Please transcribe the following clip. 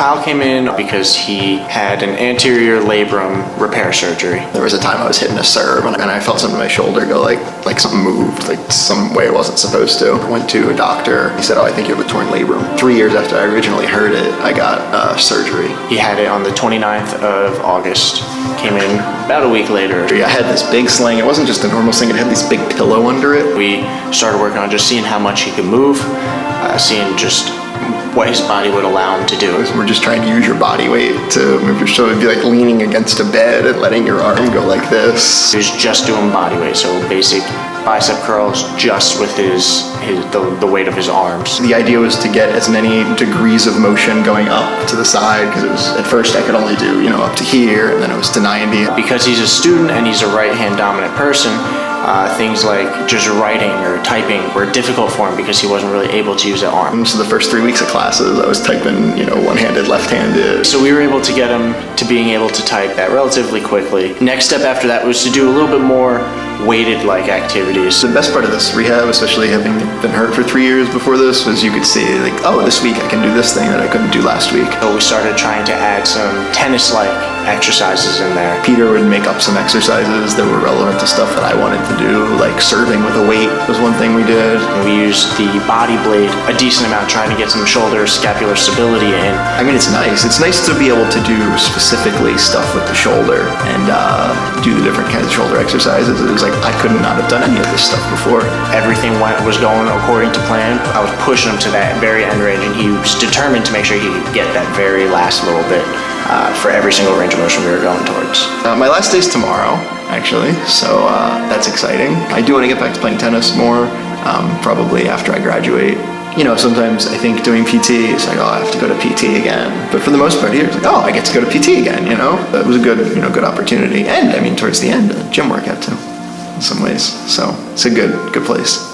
Kyle came in because he had an anterior labrum repair surgery. There was a time I was hitting a serve and I felt something in my shoulder go like something moved, like some way it wasn't supposed to. I went to a doctor. He said, oh, I think you have a torn labrum. 3 years after I originally heard it, I got surgery. He had it on the 29th of August. Came in about a week later. I had this big sling. It wasn't just a normal sling. It had this big pillow under it. We started working on just seeing how much he could move, seeing just what his body would allow him to do. We're just trying to use your body weight to move your shoulder. It'd be like leaning against a bed and letting your arm go like this. He was just doing body weight, so basic bicep curls just with the weight of his arms. The idea was to get as many degrees of motion going up to the side, because it was, at first I could only do, up to here, and then it was to 90. Because he's a student and he's a right-hand dominant person, things like just writing or typing were difficult for him because he wasn't really able to use that arm. So the first 3 weeks of classes, I was typing, one-handed, left-handed. So we were able to get him to being able to type that relatively quickly. Next step after that was to do a little bit more weighted-like activities. The best part of this rehab, especially having been hurt for 3 years before this, was you could see, like, oh, this week I can do this thing that I couldn't do last week. So we started trying to add some tennis-like exercises in there. Peter would make up some exercises that were relevant to stuff that I wanted to do, like serving with a weight was one thing we did. And we used the body blade a decent amount, trying to get some shoulder scapular stability in. I mean, it's nice. It's nice to be able to do specifically stuff with the shoulder and do the different kinds of shoulder exercises. It was like, I could not have done any of this stuff before. Everything was going according to plan. I was pushing him to that very end range, and he was determined to make sure he could get that very last little bit for every single range of motion we were going towards. My last day's tomorrow, actually, so that's exciting. I do want to get back to playing tennis more, probably after I graduate. Sometimes I think doing PT is like, oh, I have to go to PT again. But for the most part here, it's like, oh, I get to go to PT again, That was a good, good opportunity. And, towards the end, a gym workout too, in some ways. So it's a good place.